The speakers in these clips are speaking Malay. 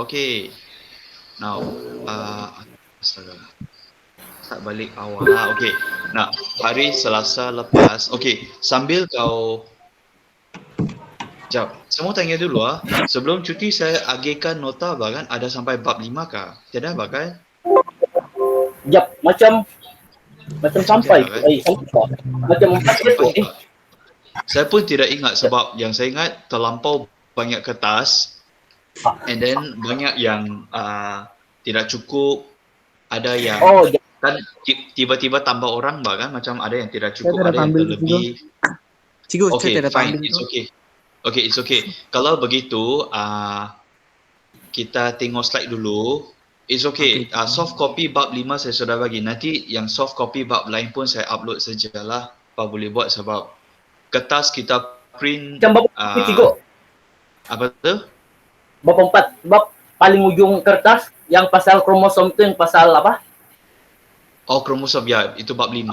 Okay. Now, astaga. Start balik awal. Okay. Nah, hari Selasa lepas. Okay, sambil kau... Sekejap. Saya mau tanya dulu Sebelum cuti saya agihkan nota bahkan ada sampai bab 5 kah? Tiada bahkan? Jap, macam sampai Tiada kan? macam 4 Sampai tu. tak? Saya pun tidak ingat sebab yang saya ingat terlampau banyak kertas and then banyak yang tidak cukup, ada yang Oh, jap. kan tiba-tiba tambah orang bahkan macam ada yang tidak Saya cukup, tak ada dapat yang ambil tu, terlebih. Cikgu, saya Okay, tak dapat fine, ambil it's tu. okay. Okay, it's okay. Kalau begitu, kita tengok slide dulu. It's okay. Okay. Soft copy bab 5 saya sudah bagi. Nanti yang soft copy bab lain pun saya upload sajalah. Apa boleh buat sebab kertas kita print Macam bab cikgu. apa tu? Bab 4, bab paling ujung kertas yang pasal kromosom tu, yang pasal apa? Oh, kromosom ya, itu bab 5.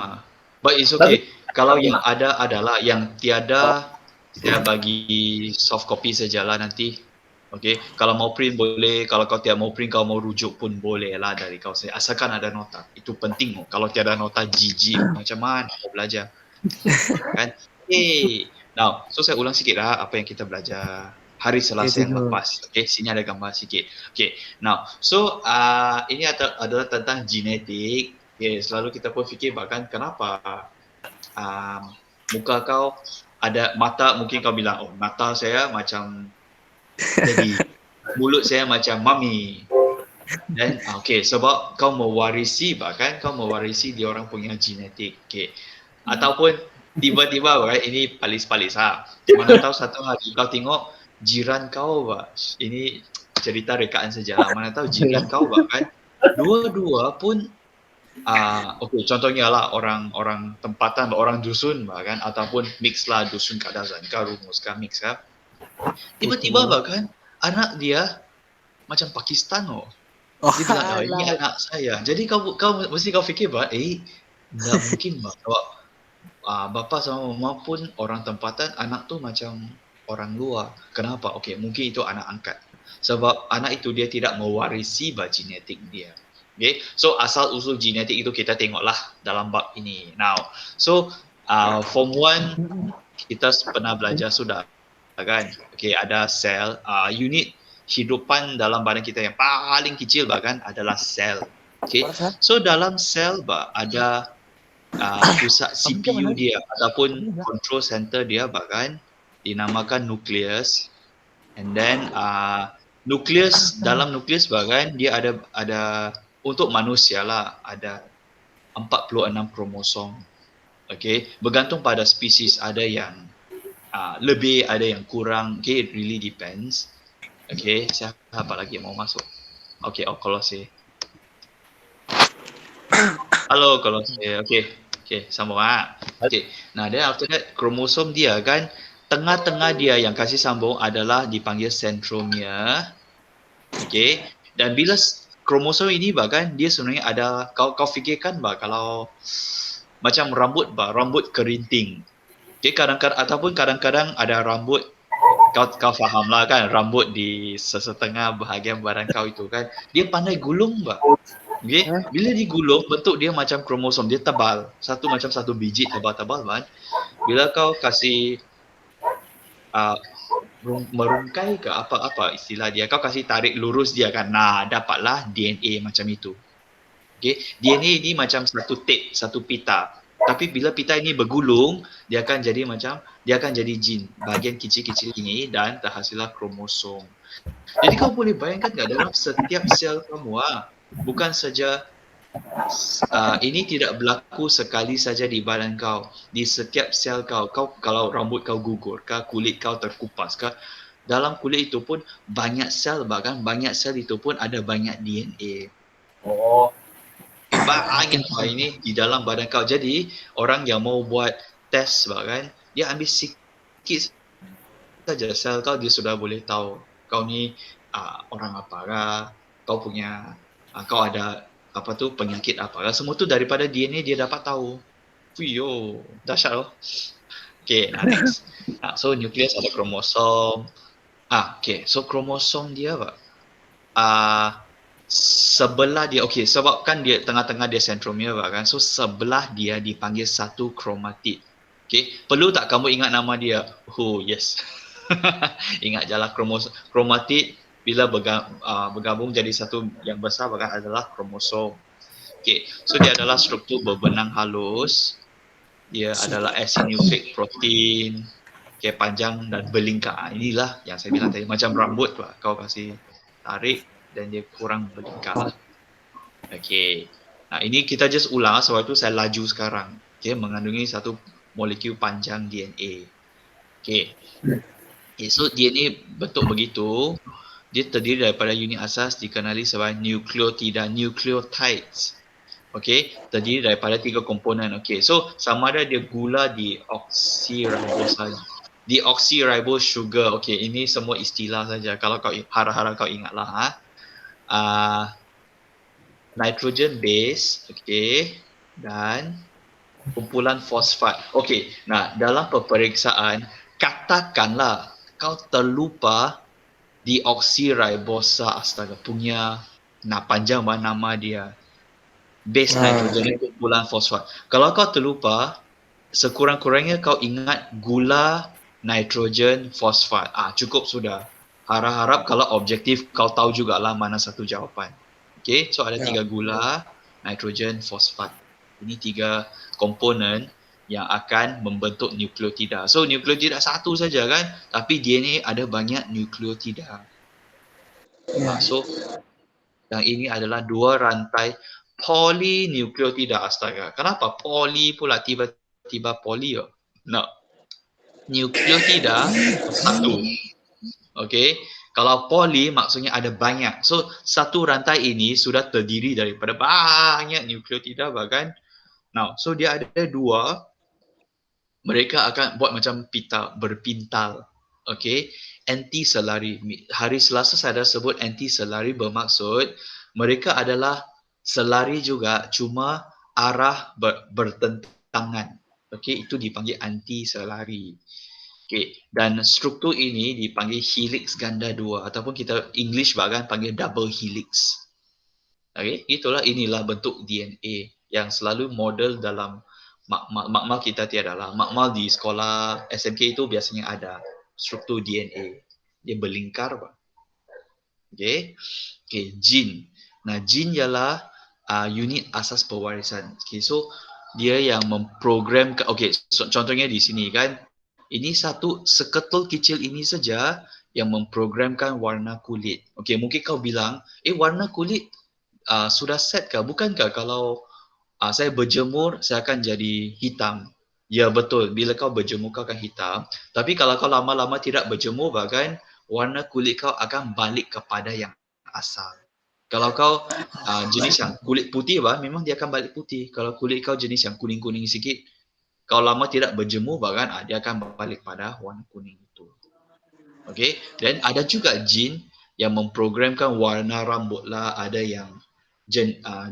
But it's okay. Kalau yang ada adalah yang tiada saya bagi soft copy sajalah nanti. Okay, kalau mau print boleh, kalau kau tidak mau print, kau mau rujuk pun boleh lah dari kau saya. Asalkan ada nota, itu penting. Kalau tiada nota, GG. Macam mana kau belajar? Kan? Hey. Now, so saya ulang sikit lah apa yang kita belajar hari Selasa yang lepas. Okay, sini ada gambar sikit. Okay, now, so ini adalah tentang genetik. Okay, selalu kita pun fikir bahkan kenapa muka kau ada mata, mungkin kau bilang, oh mata saya macam Daddy, mulut saya macam mami. Dan okay, sebab kau mewarisi bahkan kau mewarisi dia orang punya genetik. Okay. Ataupun tiba-tiba right, ini palis-palis Mana tahu satu hari kau tengok jiran kau ini cerita rekaan saja. Mana tahu jiran kau bahkan dua-dua pun okay, contohnya lah orang tempatan, orang dusun bahkan ataupun mix lah dusun kadazan kah rumus kah mix kah. Tiba-tiba bahkan anak dia macam Pakistan Dia bilang, ini anak saya. Jadi kau mesti kau fikir tak mungkin sebab bapa sama mama pun orang tempatan, anak tu macam orang luar. Kenapa? Okay, mungkin itu anak angkat. Sebab anak itu dia tidak mewarisi genetik dia. Okay, so asal usul genetik itu kita tengoklah dalam bab ini. Now, so form 1 kita pernah belajar sudah kan? Okay, ada sel, unit hidupan dalam badan kita yang paling kecil bahkan adalah sel. Okay, so dalam sel ada pusat CPU dia ataupun control center dia bahkan dinamakan nukleus. And then dalam nukleus bahkan dia ada untuk manusia lah ada 46 kromosom. Okay, bergantung pada spesies, ada yang lebih, ada yang kurang. Okay, it really depends. Okay, siapa lagi yang mau masuk? Okay, Kolose. Halo Kolose. Okay, sambung Okay, nah then after that kromosom dia kan, tengah-tengah dia yang kasih sambung adalah dipanggil centromere. Okay, dan bila kromosom ini bahkan dia sebenarnya ada, kau fikirkan kalau macam rambut kerinting. Okay, kadang-kadang ada rambut, kau faham lah kan, rambut di setengah bahagian badan kau itu kan, dia pandai gulung Okay, bila digulung bentuk dia macam kromosom, dia tebal, macam satu biji tebal-tebal Bila kau kasih merungkai ke apa istilah dia, kau kasih tarik lurus dia kan, dapatlah DNA macam itu. Okay, DNA ni macam satu tape, satu pita. Tapi bila pita ini bergulung, dia akan jadi jin, bahagian kecil-kecil ini, dan terhasillah kromosom. Jadi kau boleh bayangkan tak dalam setiap sel kamu bukan saja ini tidak berlaku sekali saja di badan kau, di setiap sel kau kalau rambut kau gugur kah, kulit kau terkupas kah, dalam kulit itu pun banyak sel, bahkan banyak sel itu pun ada banyak DNA. Banyak ini di dalam badan kau. Jadi orang yang mau buat tes bahkan dia ambil sikit saja sel kau, dia sudah boleh tahu kau ni orang apakah, kau punya kau ada penyakit apakah, semua tu daripada DNA dia dapat tahu. Fuyo, dahsyat loh. Okay, next. So nukleus ada kromosom. Okay, so kromosom dia sebelah dia, okey, sebab kan dia tengah-tengah dia centromere kan, so sebelah dia dipanggil satu kromatid. Okey, perlu tak kamu ingat nama dia? Oh yes. Ingat jelah kromatid bila bergabung jadi satu yang besar bahkan adalah kromosom. Okey, so dia adalah struktur berbenang halus. Dia adalah acidic protein, okay, panjang dan berlingkar. Inilah yang saya bilang tadi, macam rambut lah. Kau kasih tarik dan dia kurang berlingkar. Okay. Nah, ini kita just ulang sebab itu saya laju sekarang. Okay, mengandungi satu molekul panjang DNA. Okay. So DNA bentuk begitu, dia terdiri daripada unit asas dikenali sebagai nukleotida, nucleotides. Okay, terdiri daripada 3 komponen. Okay, so sama ada dia gula deoxyribose sugar. Okay, ini semua istilah saja. Kalau kau harap-harap kau ingatlah. Nitrogen base, okay, dan kumpulan fosfat. Okay, nah dalam peperiksaan, katakanlah kau terlupa deoxyribosa, astaga, punya panjang nama dia. Base nitrogen dan kumpulan fosfat. Kalau kau terlupa, sekurang-kurangnya kau ingat gula nitrogen fosfat. Cukup sudah. Harap-harap kalau objektif kau tahu jugalah mana satu jawapan. Okay, so ada 3 gula nitrogen fosfat. Ini 3 komponen yang akan membentuk nukleotida. So nukleotida satu saja kan, tapi DNA ada banyak nukleotida. So yang ini adalah 2 rantai polinukleotida. Astaga, kenapa poli pula tiba-tiba poli? No, nukleotida satu. Okay, kalau poli maksudnya ada banyak. So satu rantai ini sudah terdiri daripada banyak nukleotida bahkan. Now, so dia ada 2. Mereka akan buat macam pita, berpintal. Okay, anti-selari. Hari Selasa saya dah sebut anti-selari bermaksud mereka adalah selari juga, cuma arah bertentangan. Okay, itu dipanggil anti-selari. Okay, dan struktur ini dipanggil helix ganda 2 ataupun kita English bahkan panggil double helix. Okay, inilah bentuk DNA yang selalu model dalam makmal kita tiada lah. Makmal di sekolah SMK itu biasanya ada struktur DNA. Dia berlingkar. Okay, gene. Nah, gene ialah unit asas pewarisan. Okay, so dia yang memprogram. Okay, so, contohnya di sini kan, ini satu seketul kecil ini saja yang memprogramkan warna kulit. Okay, mungkin kau bilang, warna kulit sudah set kah? Bukankah kalau saya berjemur, saya akan jadi hitam? Ya betul, bila kau berjemur kau akan hitam. Tapi kalau kau lama-lama tidak berjemur bahkan, warna kulit kau akan balik kepada yang asal. Kalau kau jenis yang kulit putih memang dia akan balik putih. Kalau kulit kau jenis yang kuning-kuning sikit, kau lama tidak berjemur bahkan dia akan balik pada warna kuning itu. Okay, dan ada juga jin yang memprogramkan warna rambut lah. Ada yang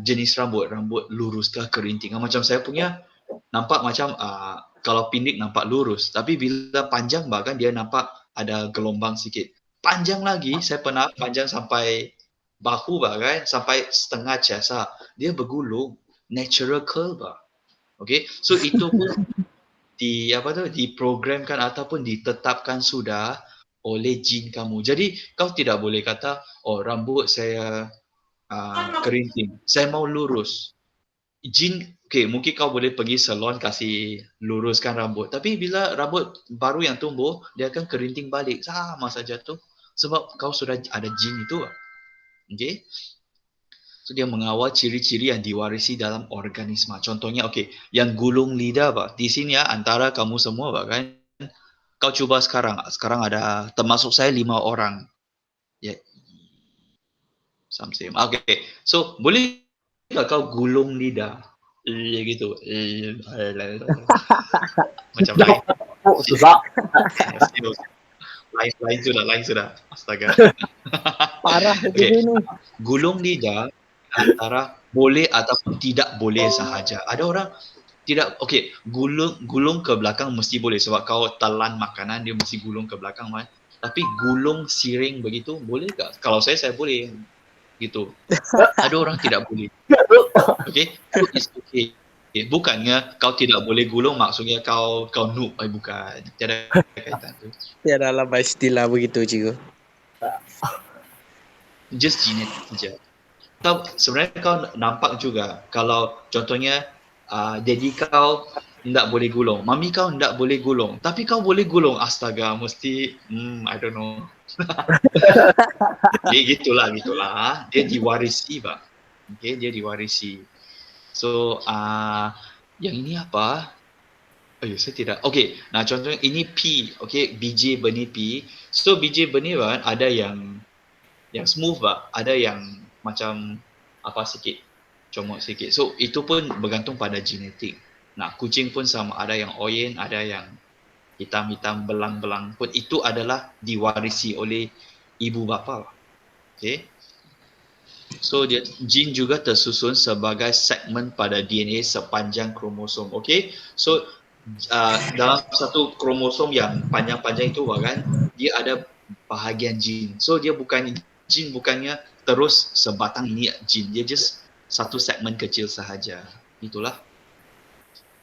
jenis rambut lurus ke kerinting. Macam saya punya nampak macam kalau pindik nampak lurus, tapi bila panjang bahkan dia nampak ada gelombang sikit. Panjang lagi, saya pernah panjang sampai bahu bahkan sampai setengah jasa. Dia bergulung, natural curl bah. Okay, so itu pun diprogramkan ataupun ditetapkan sudah oleh jin kamu. Jadi kau tidak boleh kata, rambut saya kerinting, saya mau lurus. Jin, mungkin kau boleh pergi salon kasih luruskan rambut. Tapi bila rambut baru yang tumbuh, dia akan kerinting balik. Sama saja tu. Sebab kau sudah ada jin itu. Okay. So dia mengawal ciri-ciri yang diwarisi dalam organisma. Contohnya, yang gulung lidah di sini antara kamu semua kan. Kau cuba sekarang. Sekarang ada, termasuk saya 5 orang. Ya. Same. Okay. So, boleh tak kau gulung lidah? Gitu. Macam lain. Susah. Lain sudah. Astaga. Parah begini. Gulung lidah antara boleh ataupun tidak boleh sahaja. Ada orang tidak, gulung ke belakang mesti boleh sebab kau telan makanan dia mesti gulung ke belakang. Tapi gulung siring begitu boleh tak? Kalau saya boleh. gitu. Ada orang tidak boleh. Okay, so it's okay. Bukannya kau tidak boleh gulung maksudnya kau noob, bukan. Tiada kaitan tu. Ya dalam istilah begitu cikgu. Just genetic saja. Kau sebenarnya kau nampak juga kalau contohnya daddy kau tidak boleh gulung, mami kau tidak boleh gulung, tapi kau boleh gulung. Astaga, mesti I don't know. Gitulah. Dia diwarisi, Pak. Okay, dia diwarisi. So, yang ini apa? Saya tidak. Okay, nah contohnya ini P. Okay, biji benih P. So, biji benih kan ada yang smooth, Pak. Ada yang macam apa sikit, comot sikit. So, itu pun bergantung pada genetik. Nah, kucing pun sama. Ada yang oyen, ada yang hitam-hitam, belang-belang pun. Itu adalah diwarisi oleh ibu bapa. Okay. So gene juga tersusun sebagai segmen pada DNA sepanjang kromosom. Okay, so dalam satu kromosom yang panjang-panjang itu kan, dia ada bahagian gene. So dia bukannya terus sebatang ini gene, dia just satu segmen kecil sahaja. Itulah.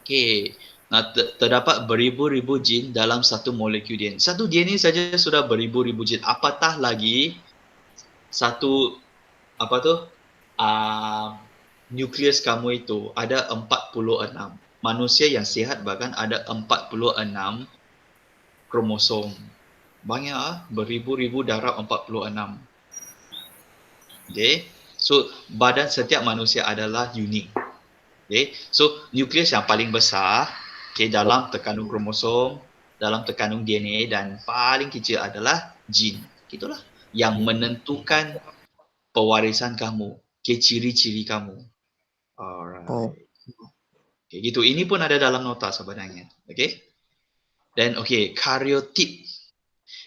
Okay. Nah, terdapat beribu-ribu gene dalam satu molekul DNA. Satu DNA saja sudah beribu-ribu gene. Apatah lagi satu nukleus kamu itu ada 46. Manusia yang sihat bahkan ada 46 kromosom. Banyak beribu-ribu darab 46. Okay. So badan setiap manusia adalah unik. Okay. So nukleus yang paling besar dalam terkandung kromosom, dalam terkandung DNA dan paling kecil adalah gene. Itulah yang menentukan pewarisan kamu, ciri-ciri kamu. Alright. Okay, gitu. Ini pun ada dalam nota sebenarnya. Okay. Dan karyotip.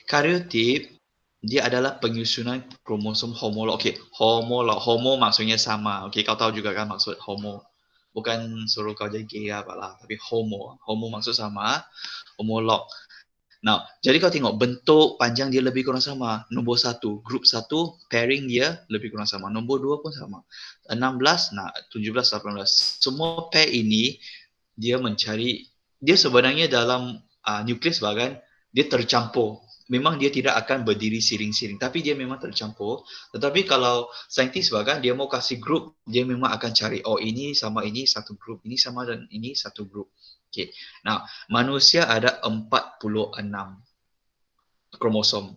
Karyotip dia adalah penyusunan kromosom homolog. Okay, homolog. Homo maksudnya sama. Okay, kau tahu juga kan maksud homo. Bukan suruh kau jadi gay apalah, tapi homo. Homo maksud sama, homolog. Nah, jadi kau tengok bentuk panjang dia lebih kurang sama. Nombor 1, grup 1, pairing dia lebih kurang sama. Nombor 2 pun sama. 16, 17, 18. Semua pair ini dia sebenarnya dalam nukleus bahkan dia tercampur. Memang dia tidak akan berdiri siring-siring, tapi dia memang tercampur. Tetapi kalau saintis bahkan dia mau kasih grup, dia memang akan cari ini sama ini satu grup, ini sama dan ini satu grup. Okay. Nah, manusia ada 46 kromosom.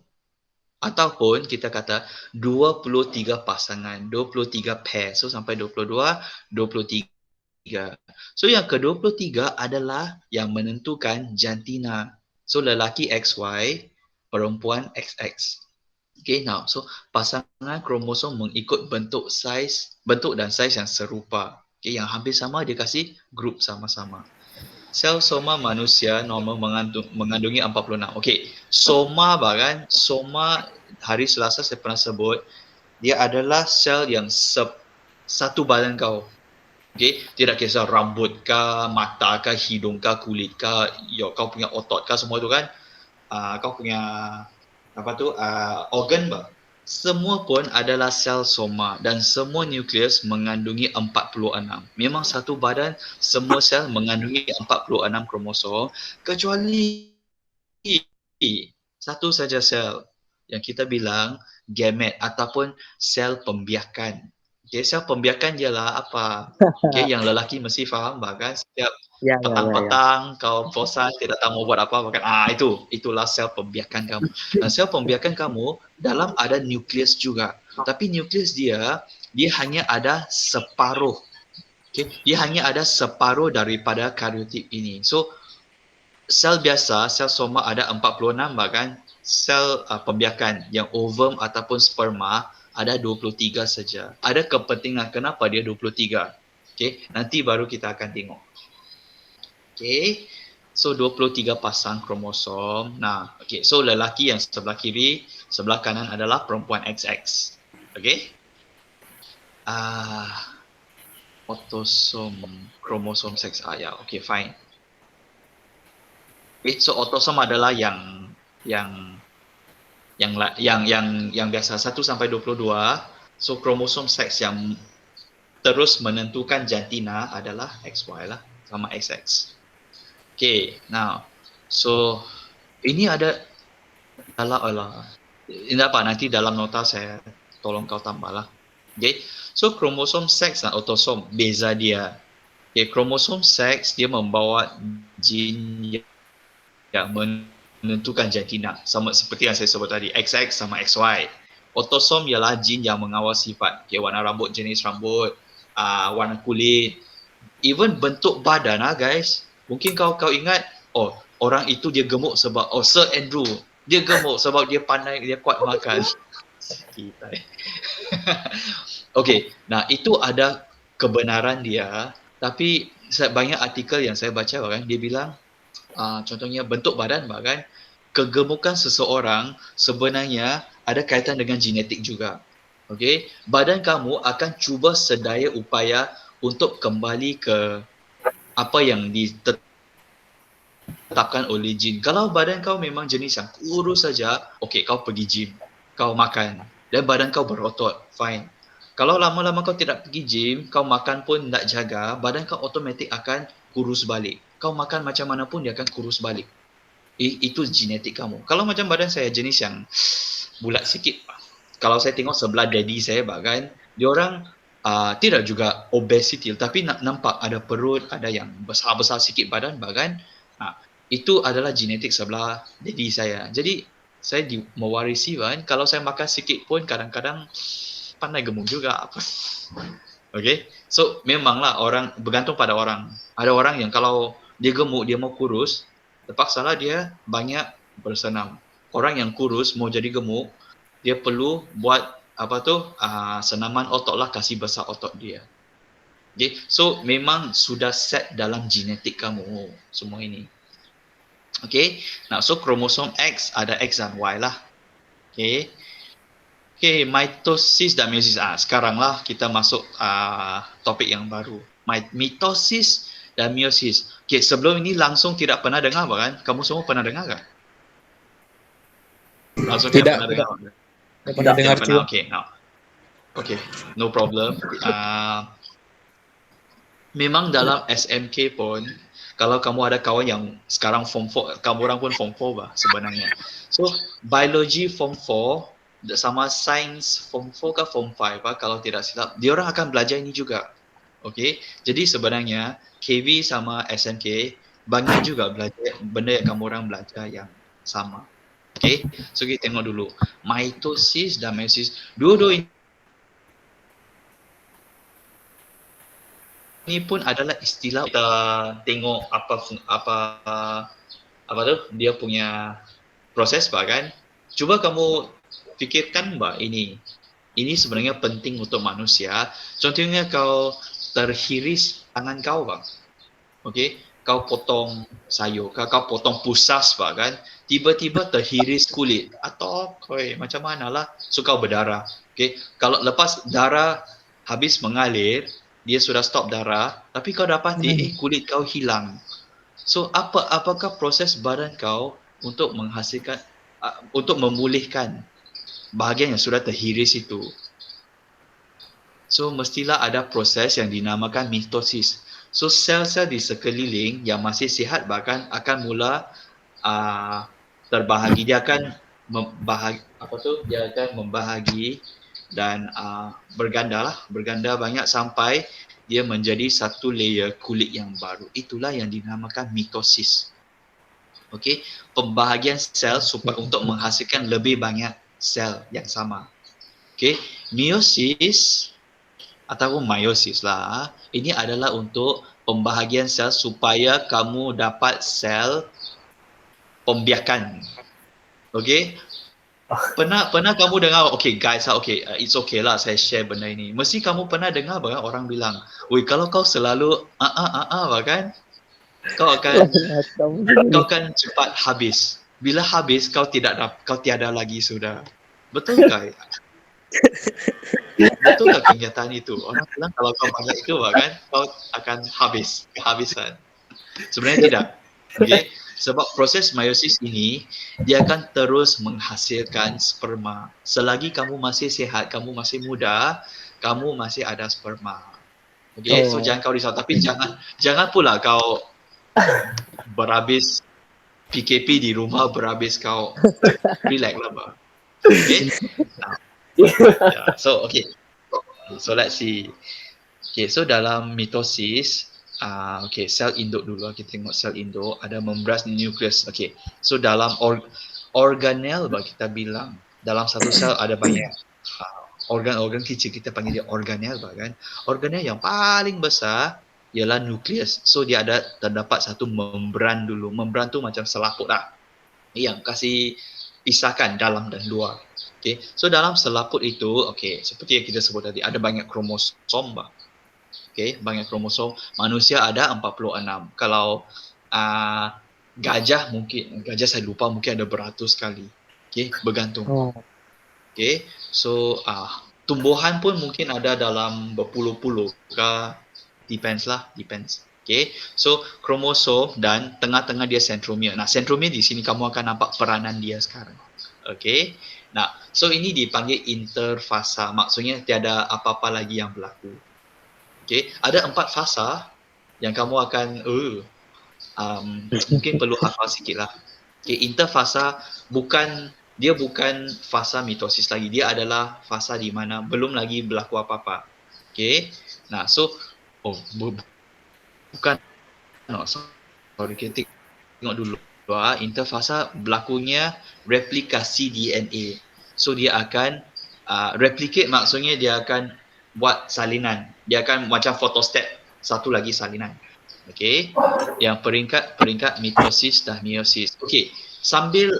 Ataupun kita kata 23 pasangan, 23 pair. So sampai 22, 23. So yang ke-23 adalah yang menentukan jantina. So lelaki XY, perempuan XX. Okay, now so pasangan kromosom mengikut bentuk dan saiz yang serupa. Okay, yang hampir sama dia kasih grup sama-sama. Sel soma manusia normal mengandungi 46. Okey, soma bahkan soma hari Selasa saya pernah sebut, dia adalah sel yang satu badan kau. Okey, tidak kisah rambut kah, mata kah, hidung kah, kulit kah, kau punya otot kah, semua tu kan. Kau punya organ bah. Semua pun adalah sel soma dan semua nukleus mengandungi 46. Memang satu badan semua sel mengandungi 46 kromosom kecuali satu saja sel yang kita bilang gamet ataupun sel pembiakan. Okay, sel pembiakan ialah apa? Okay, yang lelaki mesti faham bahkan setiap petang-petang kau bosan tidak tahu mau buat apa bahkan itulah sel pembiakan kamu. Dan sel pembiakan kamu dalam ada nukleus juga. Tapi nukleus dia hanya ada separuh. Okay, dia hanya ada separuh daripada karyotip ini. So sel biasa, sel soma ada 46 bahkan sel pembiakan yang ovum ataupun sperma ada 23 saja. Ada kepentingan kenapa dia 23. Okay, nanti baru kita akan tengok. Okay, so 23 pasang kromosom. Nah, okay, so lelaki yang sebelah kiri, sebelah kanan adalah perempuan XX. Okay. Autosom, kromosom seks ya. Okay, fine. Okay, so autosom adalah yang biasa 1 sampai 22. So kromosom seks yang terus menentukan jantina adalah XY lah sama XX. Okay, now so ini ada ini apa nanti dalam nota saya tolong kau tambah lah. Okay, so kromosom seks dan autosom beza dia. Okay, kromosom seks dia membawa gene yang menentukan jantina sama seperti yang saya sebut tadi XX sama XY. Autosom ialah gene yang mengawal sifat, okay, warna rambut, jenis rambut, warna kulit, even bentuk badan guys. Mungkin kau ingat, oh orang itu dia gemuk sebab Sir Andrew dia gemuk sebab dia pandai, dia kuat makan. Okay, nah itu ada kebenaran dia, tapi banyak artikel yang saya baca kan, dia bilang contohnya bentuk badan bahkan kegemukan seseorang sebenarnya ada kaitan dengan genetik juga. Okay, badan kamu akan cuba sedaya upaya untuk kembali ke apa yang ditetapkan oleh jin. Kalau badan kau memang jenis yang kurus saja, okay, kau pergi gym, kau makan dan badan kau berotot, fine. Kalau lama-lama kau tidak pergi gym, kau makan pun tak jaga, badan kau otomatik akan kurus balik. Kau makan macam mana pun dia akan kurus balik. Itu genetik kamu. Kalau macam badan saya jenis yang bulat sikit, kalau saya tengok sebelah daddy saya bahkan, diorang tidak juga obesity, tapi nampak ada perut, ada yang besar-besar sikit badan bahkan, itu adalah genetik sebelah daddy saya. Jadi saya mewarisi kan, kalau saya makan sikit pun kadang-kadang pandai gemuk juga apa. Okay, so memanglah orang bergantung pada orang. Ada orang yang kalau dia gemuk, dia mau kurus, terpaksalah dia banyak bersenam. Orang yang kurus mau jadi gemuk, dia perlu buat senaman otot lah, kasih besar otot dia. Okay, so memang sudah set dalam genetik kamu semua ini. Okay, nah so kromosom X ada X dan Y lah. Okay. Okay, mitosis dan meiosis. Sekarang lah kita masuk topik yang baru. Mitosis dan meiosis. Okay, sebelum ini langsung tidak pernah dengar kan? Kamu semua pernah dengar kan? Langsung tidak pernah dengar. Pernah dengar juga. Okay, now. Okay, no problem. Memang dalam SMK pun, kalau kamu ada kawan yang sekarang form 4, kamu orang pun form 4 bah sebenarnya. So, biology form 4 sama sains form 4 ke form 5 kalau tidak silap, dia orang akan belajar ini juga. Okay, jadi sebenarnya KV sama SMK banyak juga belajar benda yang kamu orang belajar yang sama. Okay, so kita tengok dulu mitosis dan meiosis. Dua-dua ini pun adalah istilah. Kita tengok apa tu dia punya proses bahkan. Coba kamu fikirkan ini sebenarnya penting untuk manusia. Contohnya kau terhiris tangan kau bang, okay, kau potong sayur, kau potong pusas bahkan, tiba-tiba terhiris kulit atau macam mana lah, so kau berdarah. Okay, kalau lepas darah habis mengalir, dia sudah stop darah, tapi kau dapati kulit kau hilang. So apakah proses badan kau untuk menghasilkan untuk memulihkan bahagian yang sudah terhiris itu? So mestilah ada proses yang dinamakan mitosis. So sel-sel di sekeliling yang masih sihat bahkan akan mula terbahagi. Dia akan membahagi dan berganda banyak sampai dia menjadi satu layer kulit yang baru. Itulah yang dinamakan mitosis. Okay, pembahagian sel supaya untuk menghasilkan lebih banyak sel yang sama. Okay, meiosis ataupun meiosis lah, ini adalah untuk pembahagian sel supaya kamu dapat sel pembiakan. Okay, pernah kamu dengar? Okay guys, it's okay lah saya share benda ini. Mesti kamu pernah dengar bahkan orang bilang, "Woi, kalau kau selalu bahkan kau akan cepat habis. Bila habis kau tiada lagi sudah." Betul tak? Betul tak kenyataan itu? Orang bilang kalau kau banyak itu bahkan kau akan kehabisan. Sebenarnya tidak. Okay. Sebab proses meiosis ini dia akan terus menghasilkan sperma. Selagi kamu masih sihat, kamu masih muda, kamu masih ada sperma. Okay, so jangan kau risau. Tapi jangan pula kau berhabis PKP di rumah, berhabis kau relax lah, bah. Okay? So okay. So let's see. Okay, so dalam mitosis, okay, sel induk dulu. Kita tengok sel induk ada membran nukleus. Okay, so dalam organel, kita bilang dalam satu sel ada banyak organ-organ kecil, kita panggil dia organel, kan? Organel yang paling besar ialah nukleus. So dia ada terdapat satu membran dulu. Membran tu macam selaput lah, yang kasih pisahkan dalam dan luar. Okay, so dalam selaput itu, okay, seperti yang kita sebut tadi, ada banyak kromosom, bah. Okay, banyak kromosom. Manusia ada 46. Kalau gajah saya lupa, mungkin ada beratus kali. Okay, bergantung. Okay, so tumbuhan pun mungkin ada dalam berpuluh-puluh ke, depends. Okay, so kromosom dan tengah-tengah dia centromere. Nah, centromere di sini kamu akan nampak peranan dia sekarang. Okay, nah, so ini dipanggil interfasa. Maksudnya tiada apa-apa lagi yang berlaku. Okay, ada 4 fasa yang kamu akan mungkin perlu hafal sikit lah. Okay, interfasa bukan fasa mitosis lagi. Dia adalah fasa di mana belum lagi berlaku apa-apa. Okay, nah, so bukan, sorry, kita tengok dulu. Interfasa berlakunya replikasi DNA. So dia akan replicate, maksudnya dia akan buat salinan. Dia akan macam photostat, satu lagi salinan. Okay, yang peringkat mitosis dan meiosis. Okay, sambil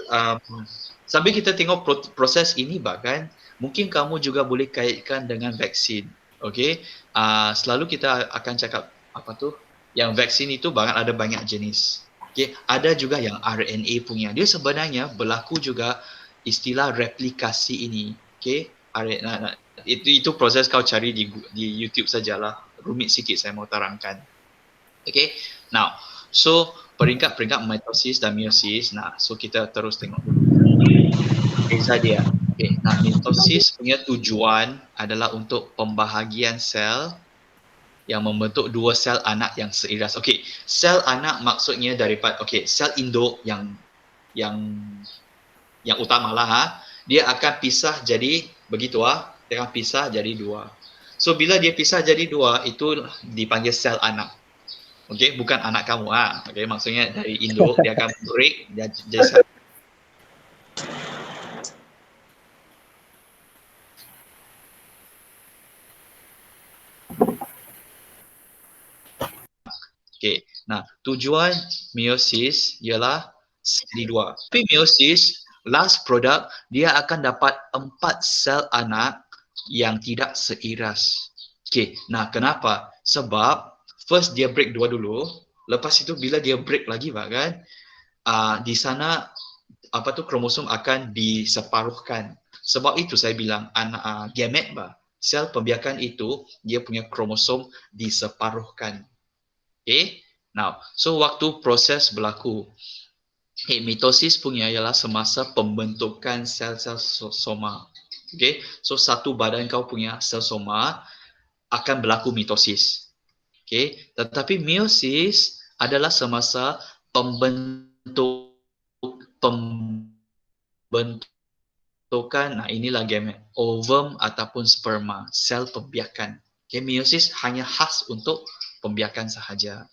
kita tengok proses ini, bahkan mungkin kamu juga boleh kaitkan dengan vaksin. Okay, selalu kita akan cakap yang vaksin itu ada banyak jenis. Okay, ada juga yang RNA punya. Dia sebenarnya berlaku juga istilah replikasi ini. Okay, itu proses kau cari di YouTube sajalah. Rumit sikit saya mau terangkan. Okay, now, so peringkat mitosis dan meiosis. Nah, so kita terus tengok dulu beza dia. Okay, nah, mitosis punya tujuan adalah untuk pembahagian sel yang membentuk dua sel anak yang seiras. Okey, sel anak maksudnya daripada sel induk yang utamalah, dia akan pisah jadi begitu dia akan pisah jadi dua. So bila dia pisah jadi dua, itu dipanggil sel anak. Okey, bukan anak kamu Okey, maksudnya dari induk dia akan break jadi sel. Okay. Nah, tujuan meiosis ialah jadi dua. Tapi meiosis, last product, dia akan dapat 4 sel anak yang tidak seiras. Okay. Nah, kenapa? Sebab first dia break dua dulu, lepas itu bila dia break lagi, kan, di sana kromosom akan diseparuhkan. Sebab itu saya bilang gamet, sel pembiakan itu dia punya kromosom diseparuhkan. Okay, now, so waktu proses berlaku, mitosis punya ialah semasa pembentukan sel-sel soma. Okay, so satu badan kau punya sel soma akan berlaku mitosis. Okay, tetapi meiosis adalah semasa pembentukan, inilah gamet, ovum ataupun sperma, sel pembiakan. Okay, meiosis hanya khas untuk pembiakan sahaja.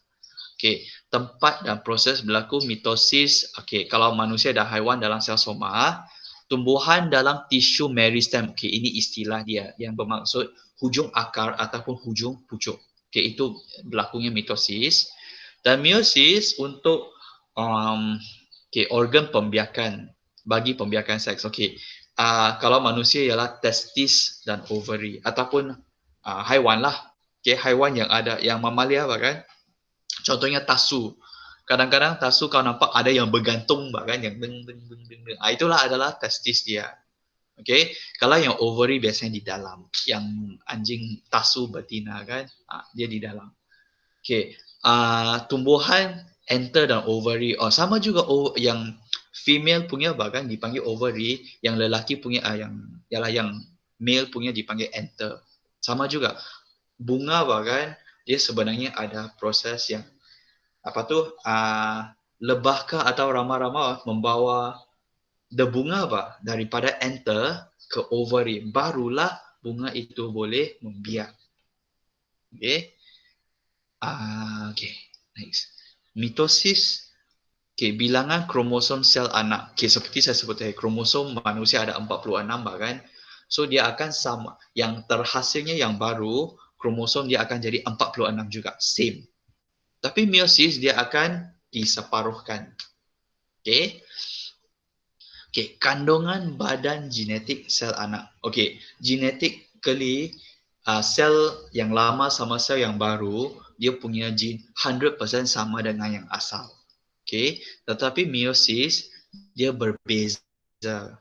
Okey, tempat dan proses berlaku mitosis. Okey, kalau manusia dan haiwan dalam sel soma, tumbuhan dalam tisu meristem. Okey, ini istilah dia yang bermaksud hujung akar ataupun hujung pucuk. Okey, itu berlakunya mitosis. Dan meiosis untuk organ pembiakan, bagi pembiakan seks. Okey, kalau manusia ialah testis dan ovary, ataupun haiwan lah. Okey, haiwan yang ada, yang mamalia, kan? Contohnya tasu. Kadang-kadang tasu kau nampak ada yang bergantung, kan, yang deng. Itulah adalah testis dia. Okey, kalau yang ovary biasanya di dalam, yang anjing tasu betina, kan, dia di dalam. Okey, tumbuhan enter dan ovary. Sama juga yang female punya bahkan dipanggil ovary, yang lelaki punya yang male punya dipanggil enter. Sama juga bunga bahkan dia sebenarnya ada proses yang lebahkah atau rama-rama membawa bunga daripada enter ke ovary, barulah bunga itu boleh membiak. Okay. Okay, next. Mitosis, bilangan kromosom sel anak. Seperti saya sebut tadi, kromosom manusia ada 46 bahkan. So dia akan sama. Yang terhasilnya yang baru, kromosom dia akan jadi 46 juga, same. Tapi meiosis dia akan diseparuhkan. Okay. Kandungan badan genetik sel anak. Genetik sel yang lama sama sel yang baru, dia punya gene 100% sama dengan yang asal. Tetapi meiosis dia berbeza.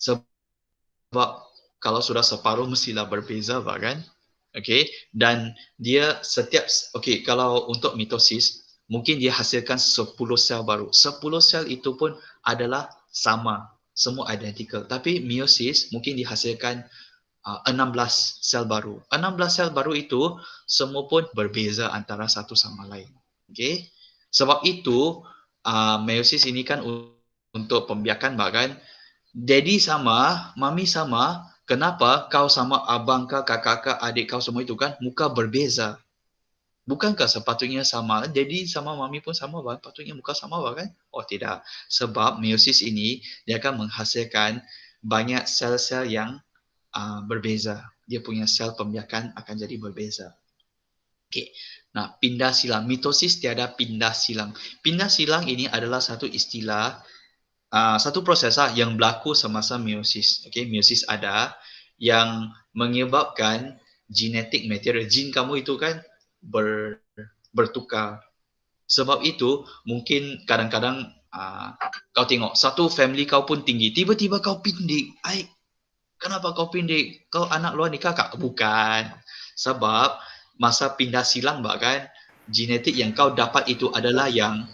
Sebab kalau sudah separuh mestilah berbeza kan? Dan dia kalau untuk mitosis mungkin dia hasilkan 10 sel baru. 10 sel itu pun adalah sama, semua identical. Tapi meiosis mungkin dihasilkan 16 sel baru. 16 sel baru itu semua pun berbeza antara satu sama lain. Sebab itu meiosis ini kan untuk pembiakan bahkan daddy sama, mami sama. Kenapa kau sama abang kau, kakak kau, adik kau semua itu kan muka berbeza? Bukankah sepatutnya sama? Daddy sama mami pun sama patutnya muka sama kan? Tidak. Sebab meiosis ini dia akan menghasilkan banyak sel-sel yang berbeza. Dia punya sel pembiakan akan jadi berbeza. Nah, pindah silang. Mitosis tiada pindah silang. Pindah silang ini adalah satu istilah, satu proses yang berlaku semasa meiosis. Meiosis ada yang menyebabkan genetik material, jin kamu itu kan bertukar. Sebab itu mungkin kadang-kadang kau tengok satu family kau pun tinggi, tiba-tiba kau pindik. Kenapa kau pindik? Kau anak luar nikah kak? Bukan. Sebab masa pindah silang bahkan genetik yang kau dapat itu adalah yang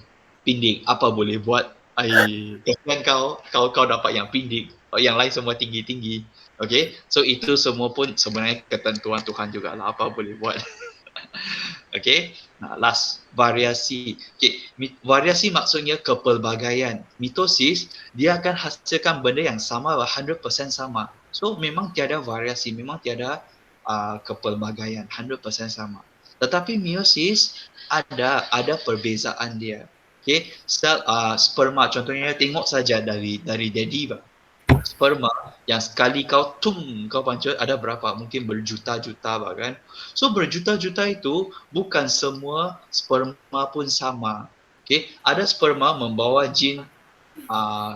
pindik. Apa boleh buat? Kan kau dapat yang pindik, yang lain semua tinggi-tinggi. So itu semua pun sebenarnya ketentuan Tuhan jugalah, apa boleh buat. Nah, last, variasi. Variasi maksudnya kepelbagaian. Mitosis dia akan hasilkan benda yang sama, 100% sama. So memang tiada variasi, memang tiada kepelbagaian, 100% sama. Tetapi meiosis ada perbezaan dia. Sel sperma contohnya, tengok saja dari daddy sperma yang sekali kau pancut ada berapa? Mungkin berjuta-juta bahkan. So berjuta-juta itu bukan semua sperma pun sama. Ada sperma membawa jin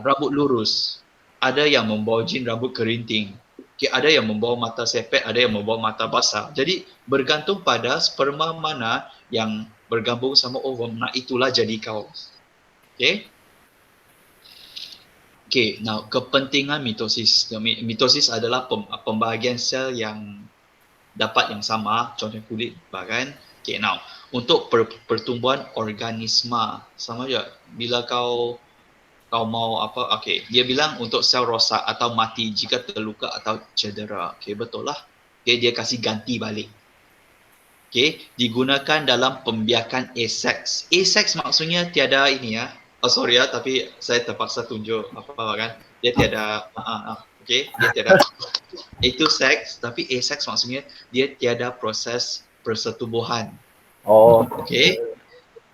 rambut lurus. Ada yang membawa jin rambut kerinting. Ada yang membawa mata sepet, ada yang membawa mata basah. Jadi bergantung pada sperma mana yang bergabung sama ovum. Nah, itulah jadi kau. Now kepentingan mitosis. Mitosis adalah pembahagian sel yang dapat yang sama, contohnya kulit bahkan. Now untuk pertumbuhan organisma sama je. Bila kau mau apa? Dia bilang untuk sel rosak atau mati jika terluka atau cedera. Betul lah. Dia kasih ganti balik. Digunakan dalam pembiakan asex. Asex maksudnya tiada ini ya. Sorry tapi saya terpaksa tunjuk kan. Dia tiada dia tiada itu seks, tapi asex maksudnya dia tiada proses persetubuhan.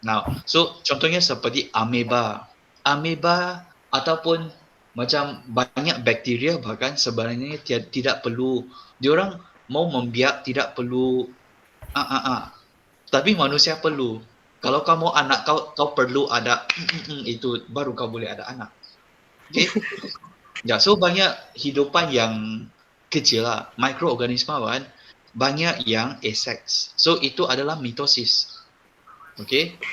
Now, so contohnya seperti ameba. Ameba ataupun macam banyak bakteria bahkan sebenarnya tidak perlu, diorang mau membiak tidak perlu tapi manusia perlu. Kalau kau mau anak kau perlu ada itu baru kau boleh ada anak. So banyak hidupan yang kecil lah, mikroorganisma kan, banyak yang asex. So itu adalah mitosis.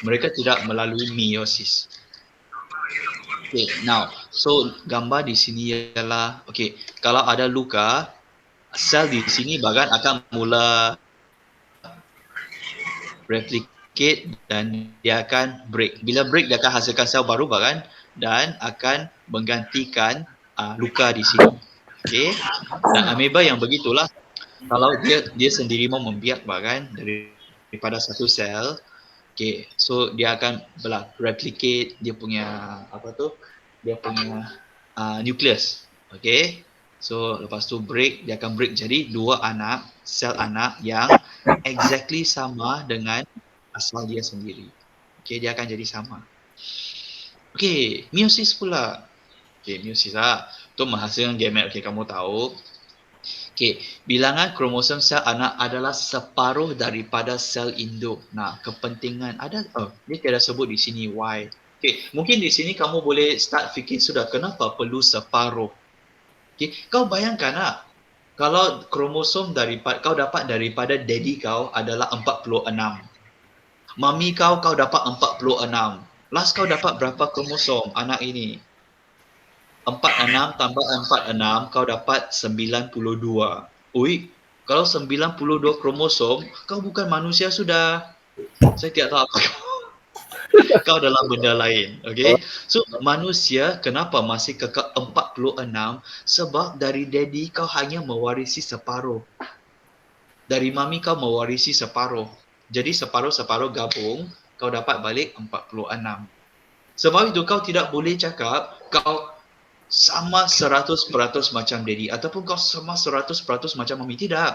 Mereka tidak melalui meiosis. Now, so gambar di sini ialah kalau ada luka, sel di sini bahkan akan mula replikasi replicate dan dia akan break. Bila break dia akan hasilkan sel baru kan, dan akan menggantikan luka di sini. Okey. Dan ameba yang begitulah, kalau dia sendiri mau membiak kan daripada satu sel. Okay, so dia akan replicate dia punya dia punya nucleus. Okay, so lepas tu dia akan break jadi dua sel anak yang exactly sama dengan asal dia sendiri. Okay, dia akan jadi sama. Okay, meiosis pula. Okay, meiosis tu menghasilkan gamet. Okay, kamu tahu. Okay, bilangan kromosom sel anak adalah separuh daripada sel induk. Nah, kepentingan dia tidak sebut di sini why. Okay, mungkin di sini kamu boleh start fikir sudah kenapa perlu separuh. Okay, kau bayangkan kalau kromosom kau dapat daripada daddy kau adalah 46. Mami kau dapat 46. Last kau dapat berapa kromosom anak ini? 46 tambah 46 kau dapat 92. Ui, kalau 92 kromosom, kau bukan manusia sudah. Saya tidak tahu apa kau adalah benda lain. Okay? So, manusia kenapa masih kekal 46? Sebab dari daddy kau hanya mewarisi separuh. Dari mami kau mewarisi separuh. Jadi separuh-separuh gabung, kau dapat balik 46. Sebab itu kau tidak boleh cakap kau sama 100% macam daddy ataupun kau sama 100% macam mami. Tidak.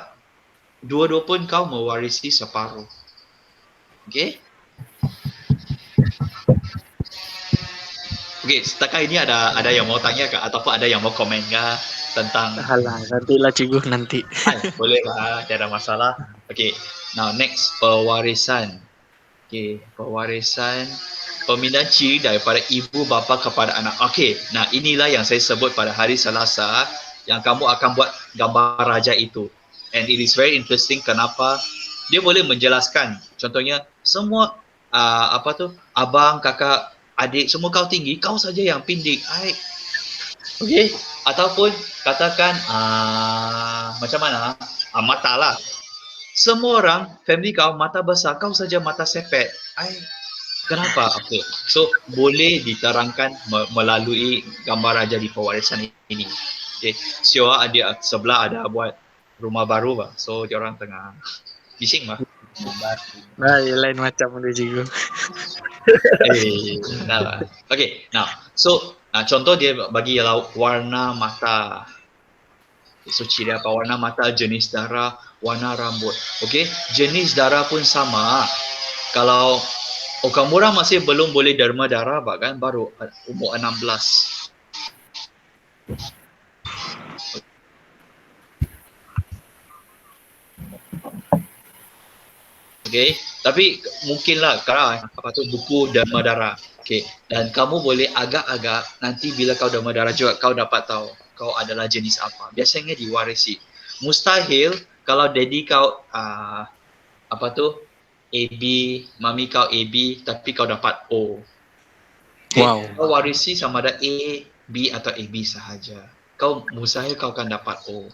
Dua-dua pun kau mewarisi separuh. Okay? Okay, setakat ini ada yang mau tanya ke ataupun ada yang mau komen ke tentang Alah, nantilah cikgu nanti. boleh lah, tidak ada masalah. Okay, now next, pewarisan. Okay, pewarisan, pemindahan ciri daripada ibu bapa kepada anak. Okay, nah inilah yang saya sebut pada hari Selasa yang kamu akan buat gambar raja itu. And it is very interesting kenapa dia boleh menjelaskan. Contohnya, semua abang, kakak, adik, semua kau tinggi, kau saja yang pendek. Okay, ataupun katakan macam mana? Mata lah. Semua orang, family kau mata besar, kau saja mata sepet. Kenapa? Okay. So, boleh diterangkan melalui gambar raja di pewarisan ini. Okay. Sio ada sebelah ada buat rumah baru bah. So, dia orang tengah bising bah. Nah, lain macam dia cikgu. Okay, now, so contoh dia bagi warna mata. So, ciri apa? Warna mata, jenis darah, warna rambut. Okay, jenis darah pun sama. Kalau kamu orang masih belum boleh derma darah bahkan baru umur 16. Okay, tapi mungkinlah kalau buku derma darah. Okay, dan kamu boleh agak-agak nanti bila kau derma darah juga kau dapat tahu kau adalah jenis apa. Biasanya diwarisi. Mustahil kalau daddy kau AB, mami kau AB tapi kau dapat O. Okay, Wow. kau warisi sama ada A, B atau AB sahaja. Kau mustahil kau akan dapat O.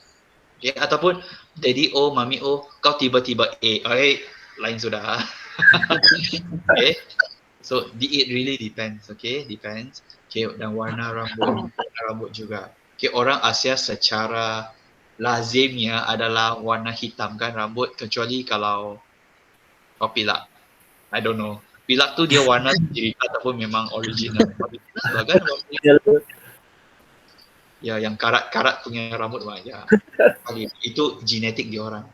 Okay, ataupun daddy O, mami O, kau tiba-tiba A. Lain sudah. Okay. So it really depends. Okay, depends. Okay, dan warna rambut juga. Okay, orang Asia secara lazimnya adalah warna hitam kan rambut, kecuali kalau kau pilak. I don't know. Pilak tu dia warna sendiri ataupun memang original. Kan ya, yang karat-karat punya rambut ya. Itu genetik dia orang.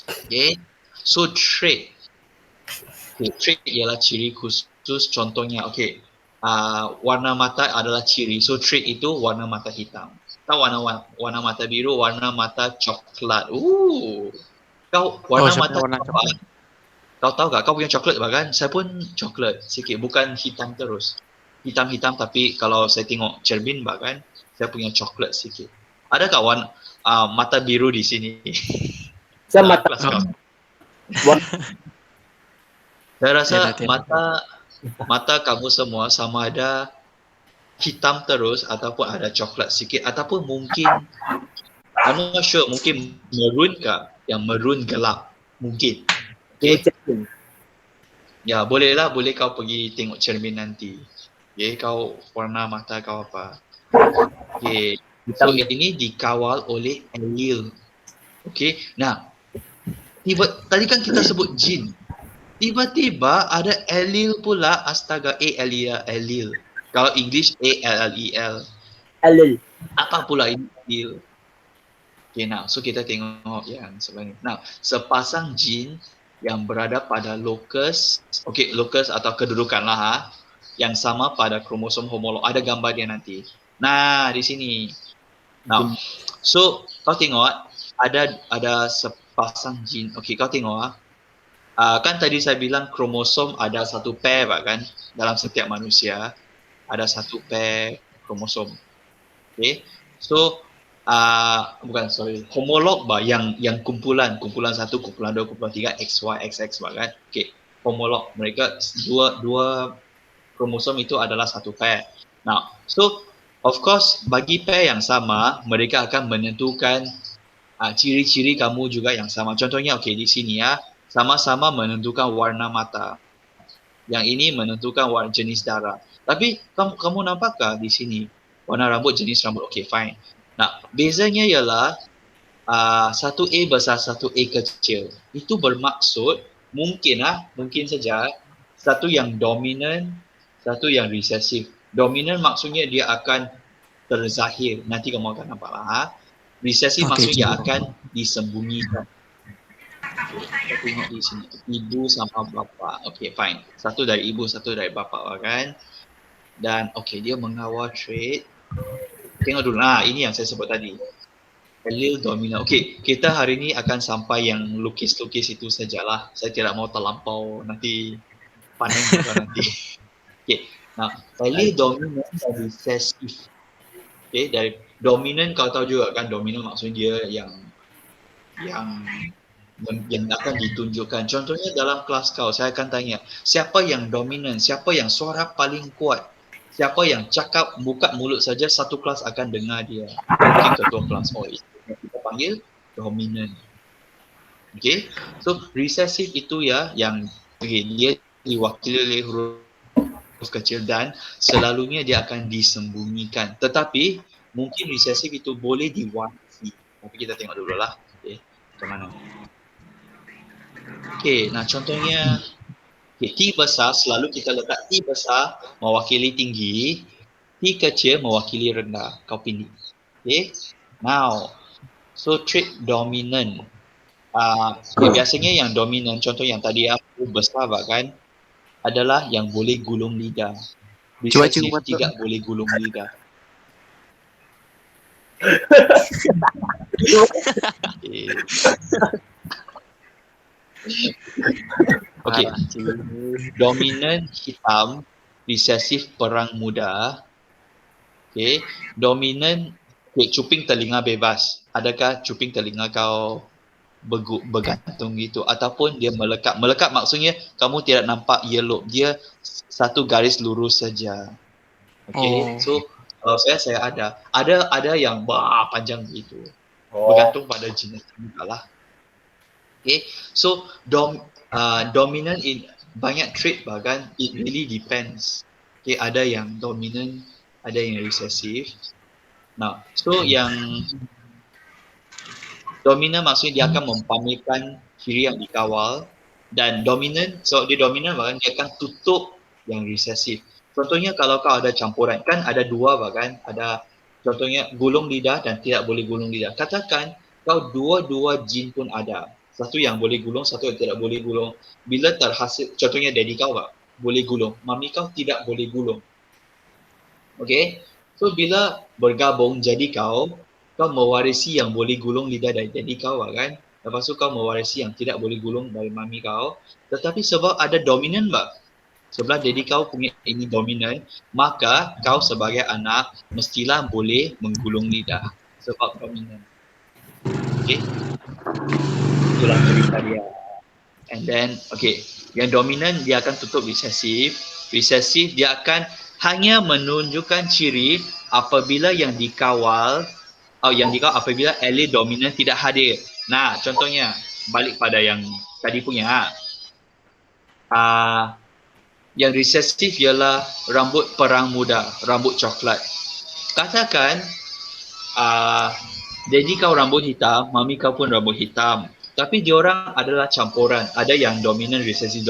Okay. So trait. Okay, trait ialah ciri khusus. Contohnya, okay, warna mata adalah ciri. So trait itu warna mata hitam. Tahu warna mata biru, warna mata coklat. Kau warna mata coklat. Kau tahu tak? Kau punya coklat bahkan. Saya pun coklat sikit, bukan hitam terus. Hitam-hitam tapi kalau saya tengok cermin bahkan saya punya coklat sikit. Adakah mata biru di sini? Saya mata saya rasa mata kamu semua sama ada hitam terus ataupun ada coklat sikit ataupun mungkin I'm not sure, mungkin maroon kah? Yang maroon gelap mungkin. Okay. Ya, boleh kau pergi tengok cermin nanti. Okay, kau warna mata kau apa. Okay, so Hitam. ini dikawal oleh allele. Okay, nah, tadi kan kita sebut jin. Tiba-tiba ada allele pula, astaga, allele. Kalau English, allel. Alil. Apa pula ini allele? Okay, now, so kita tengok yang sebenarnya. Now, sepasang jin yang berada pada locus atau kedudukan lah, yang sama pada kromosom homolog. Ada gambar dia nanti. Nah, di sini. Now, so kau tengok ada sepasang jin. Okay, kau tengok kan tadi saya bilang kromosom ada satu pair kan dalam setiap manusia. Ada satu pair kromosom. Okay, so homolog yang kumpulan 1, kumpulan 2, kumpulan 3, XY, XX kan. Okay, homolog mereka dua kromosom itu adalah satu pair. Now, so of course bagi pair yang sama mereka akan menentukan ciri-ciri kamu juga yang sama. Contohnya di sini sama-sama menentukan warna mata. Yang ini menentukan warna jenis darah. Tapi kamu nampakkah di sini warna rambut, jenis rambut? Okay, fine. Nah, bezanya ialah satu A besar, satu A kecil. Itu bermaksud mungkin saja satu yang dominan, satu yang resesif. Dominan maksudnya dia akan terzahir. Nanti kamu akan nampak lah. Resesif maksudnya dia akan disembunyikan. Kita tengok di sini. Ibu sama bapa. Okay, fine. Satu dari ibu, satu dari bapa kan. Dan dia mengawal trait. Tengok dulu. Ini yang saya sebut tadi. Allele dominan. Okay, kita hari ini akan sampai yang lukis-lukis itu sajalah. Saya tidak mau terlampau nanti panen juga nanti. Okay, allele dominan dan resesif. Okay, dari dominan kau tahu juga kan, dominan maksudnya dia yang akan ditunjukkan. Contohnya dalam kelas kau, saya akan tanya, siapa yang dominan, siapa yang suara paling kuat, siapa yang cakap buka mulut saja satu kelas akan dengar dia. Mungkin ketua kelas, kita panggil dominan. Okay, so resesif itu yang dia diwakili oleh huruf kecil dan selalunya dia akan disembunyikan. Tetapi mungkin resesif itu boleh diwarisi. Tapi kita tengok dulu lah. Okay, macam mana. Okay, contohnya T besar selalu kita letak T besar mewakili tinggi, T kecil mewakili rendah. Kau pilih. Okay, now, so trait dominant. Biasanya yang dominan, contoh yang tadi aku besar kan, adalah yang boleh gulung lidah. Resesif tidak boleh gulung lidah. Okay. Dominan hitam, resesif perang muda. Okay. Dominan cuping telinga bebas. Adakah cuping telinga kau bergantung gitu ataupun dia melekat? Melekat maksudnya kamu tidak nampak earlobe, dia satu garis lurus saja. Okay. So kalau saya ada yang panjang gitu. Bergantung pada jenis juga lah. Okay. So dominant in banyak trait bahkan it really depends. Okay, ada yang dominant, ada yang resesif. Nah, so yang dominan maksudnya dia akan mempamerkan ciri yang dikawal, dan dominan, so dia dominan bahkan dia akan tutup yang resesif. Contohnya kalau kau ada campuran, kan ada dua bahkan, ada contohnya gulung lidah dan tidak boleh gulung lidah. Katakan kau dua-dua jin pun ada. Satu yang boleh gulung, satu yang tidak boleh gulung. Bila terhasil, contohnya daddy kau boleh gulung, mami kau tidak boleh gulung. Okay, so bila bergabung jadi kau mewarisi yang boleh gulung lidah dari daddy kau kan. Lepas tu kau mewarisi yang tidak boleh gulung dari mami kau. Tetapi sebab ada dominan sebelah daddy kau punya ini dominan, maka kau sebagai anak mestilah boleh menggulung lidah sebab dominan. Okay, itulah cerita dia. And then yang dominan dia akan tutup resesif. Resesif dia akan hanya menunjukkan ciri apabila yang dikawal apabila allele dominan tidak hadir. Nah, contohnya balik pada yang tadi punya. yang resesif ialah rambut perang muda, rambut coklat. Katakan daddy kau rambut hitam, mami kau pun rambut hitam. Tapi diorang adalah campuran. Ada yang dominan resesif.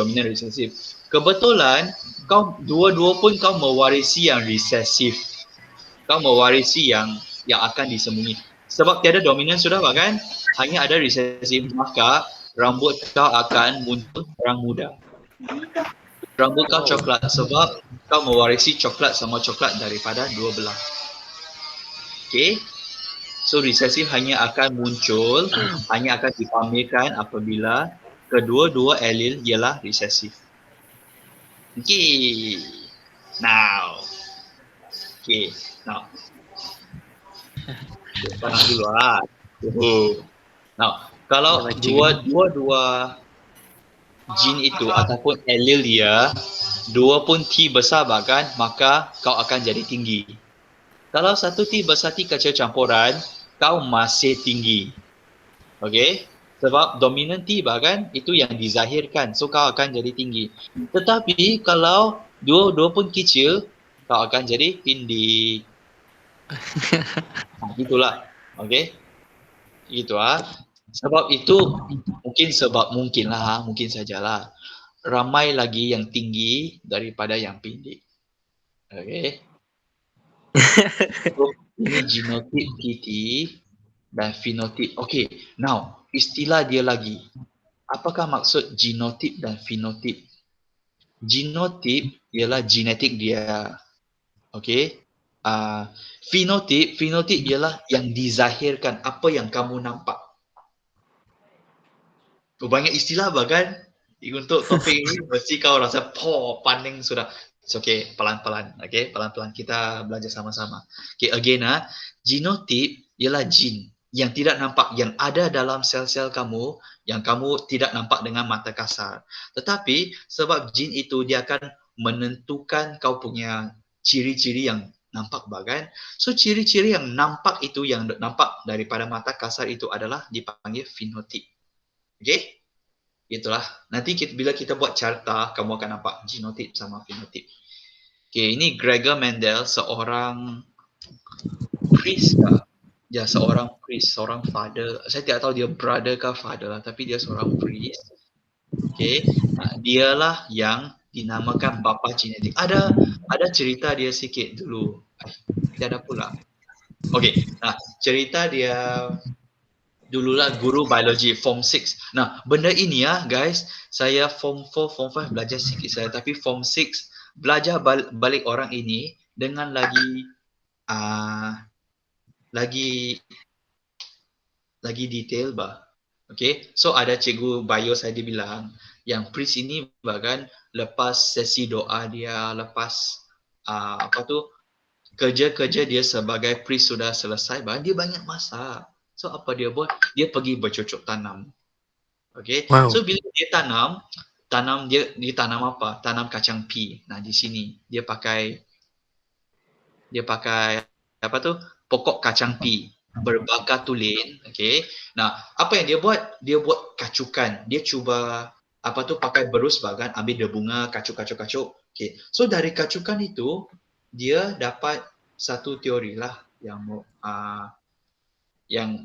Kebetulan kau dua-dua pun kau mewarisi yang resesif. Kau mewarisi yang akan disembunyi. Sebab tiada dominan sudah kan? Hanya ada resesif. Maka rambut kau akan muncul perang muda. Rambut kau coklat sebab kau mewarisi coklat sama coklat daripada dua belah. Okay? So resesif hanya akan muncul, hanya akan dipamerkan apabila kedua-dua allele ialah resesif. Okay. Now. Tenang dulu lah. Now, kalau dua-dua gene itu ataupun allele dia, dua pun T besar bahkan, maka kau akan jadi tinggi. Kalau satu T besar T kecil campuran, kau masih tinggi. Okay? Sebab dominan T bahkan itu yang dizahirkan. So kau akan jadi tinggi. Tetapi kalau dua pun kecil, kau akan jadi pendek. Gitulah. Okay? Gitu lah. Sebab itu mungkin sajalah. Ramai lagi yang tinggi daripada yang pendek. Okay? So, ini genotip TT dan fenotip. Okay, now istilah dia lagi. Apakah maksud genotip dan fenotip? Genotip ialah genetik dia. Okay. Fenotip ialah yang dizahirkan, apa yang kamu nampak. Banyak istilah bahkan untuk topik ini mesti kau rasa paning sudah. It's okay, pelan-pelan. Okay, pelan-pelan kita belajar sama-sama. Okay, again genotip ialah gene yang tidak nampak, yang ada dalam sel-sel kamu, yang kamu tidak nampak dengan mata kasar. Tetapi sebab gene itu dia akan menentukan kau punya ciri-ciri yang nampak bahkan. So ciri-ciri yang nampak itu, yang nampak daripada mata kasar itu adalah dipanggil fenotip. Okay? Itulah. Nanti bila kita buat carta, kamu akan nampak genotip sama fenotip. Okay, ini Gregor Mendel, seorang priest kah? Ya, seorang priest, seorang father. Saya tidak tahu dia brother kah father lah, tapi dia seorang priest. Okay, dialah yang dinamakan bapa genetik. Ada cerita dia sikit dulu. Tiada pula. Okay, cerita dia dululah guru biologi form 6. Nah, benda ini guys, saya form 4, form 5 belajar sikit saya, tapi form 6 belajar balik orang ini dengan lagi detail bah. Okay, so ada cikgu bio saya dia bilang yang priest ini bahkan lepas sesi doa dia, lepas kerja-kerja dia sebagai priest sudah selesai, bahkan dia banyak masa. So apa dia buat? Dia pergi bercocok tanam. Okay. Wow. So bila dia tanam dia tanam apa? Tanam kacang pea. Nah di sini dia pakai apa tu? Pokok kacang pea berbakar tulen. Okay. Nah apa yang dia buat? Dia buat kacukan. Dia cuba pakai berus bahkan ambil dia bunga kacuk. Okay. So dari kacukan itu dia dapat satu teori lah yang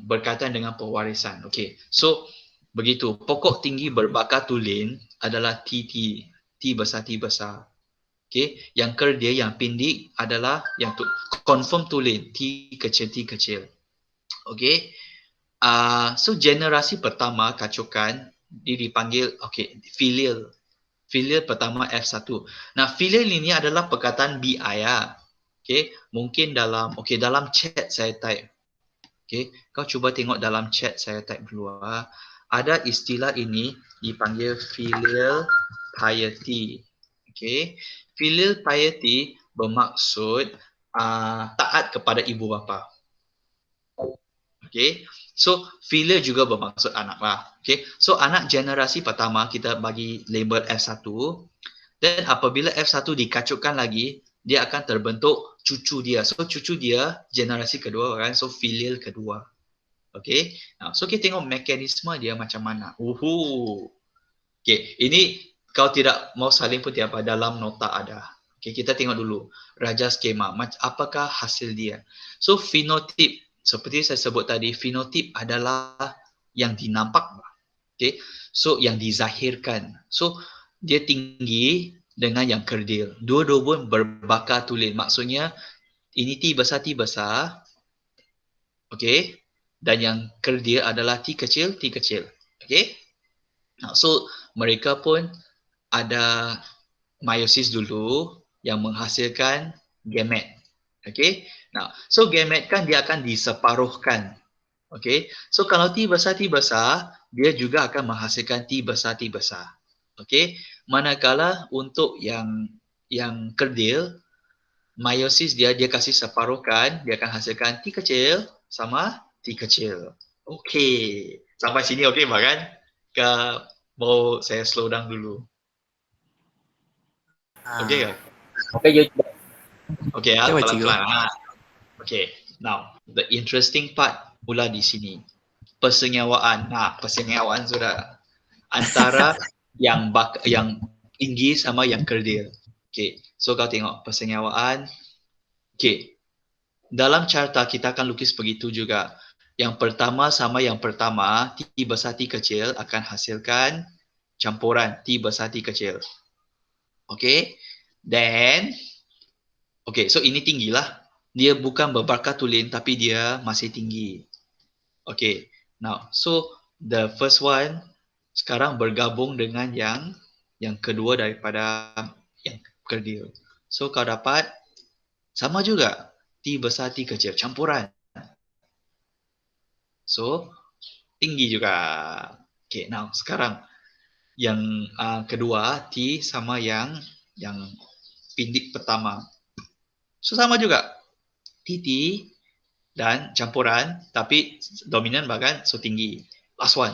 berkaitan dengan pewarisan. Okay, so begitu. Pokok tinggi berbakar tulen adalah T besar. Okay, yang dia yang pendek adalah yang confirm tulen T kecil. Okay, so generasi pertama kacukan dia dipanggil filial. Filial pertama F1. Nah, filial ini adalah perkataan BI Okay, mungkin dalam chat saya type. Okay, kau cuba tengok dalam chat saya type dulu. Ada istilah ini dipanggil filial piety. Okay, filial piety bermaksud taat kepada ibu bapa. Okay, so filial juga bermaksud anak lah. Okay, so anak generasi pertama kita bagi label F1. Dan apabila F1 dikacukkan lagi, dia akan terbentuk cucu dia. So cucu dia generasi kedua kan. So filial kedua. Okay. So kita tengok mekanisme dia macam mana. Okay. Ini kau tidak mau salin pun tidak apa, dalam nota ada. Okay, kita tengok dulu raja skema, apakah hasil dia. So fenotip, seperti saya sebut tadi, fenotip adalah yang dinampak. Okay, so yang dizahirkan. So dia tinggi dengan yang kerdil. Dua-dua pun berbakar tulen. Maksudnya ini T besar. Okay. Dan yang kerdil adalah T kecil. Okay. So mereka pun ada meiosis dulu yang menghasilkan gamet. Okay. Now, so gamet kan dia akan diseparuhkan. Okay. So kalau T besar, dia juga akan menghasilkan T besar. Okay. Manakala untuk yang kerdil, meiosis dia kasih separuhkan, dia akan hasilkan T kecil sama T kecil. Okay. Sampai sini okay kan? Ke mau saya slow down dulu. Okay kan? Okay, you Okay, Okay, Pak Cikgu. pelan-pelan. Okay, now the interesting part mula di sini. Persenyawaan. Nah, persenyawaan sudah antara yang tinggi sama yang kerdil. Okay, so kau tengok persenyawaan. Okay, dalam carta kita akan lukis begitu juga. Yang pertama sama yang pertama, T besar T kecil akan hasilkan campuran T besar T kecil. Okay, then okay, so ini tinggilah. Dia bukan berbakar tulen tapi dia masih tinggi. Okay, now so the first one sekarang bergabung dengan yang kedua daripada yang kerdil. So kau dapat sama juga T besar T kecil, campuran. So tinggi juga. Okay, now sekarang yang kedua T sama yang pindik pertama. So sama juga TT dan campuran tapi dominan bahkan so tinggi. Last one.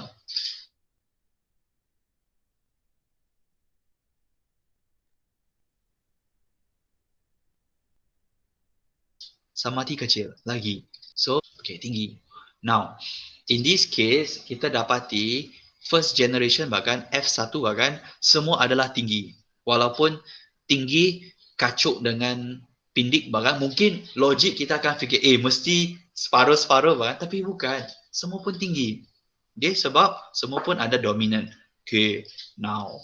Sama T kecil lagi. So, okay, tinggi. Now, in this case, kita dapati first generation bahkan F1 bahkan semua adalah tinggi. Walaupun tinggi kacuk dengan pindik bahkan mungkin logik kita akan fikir mesti separuh-separuh bahkan tapi bukan. Semua pun tinggi. Okay, sebab semua pun ada dominan. Okay, now.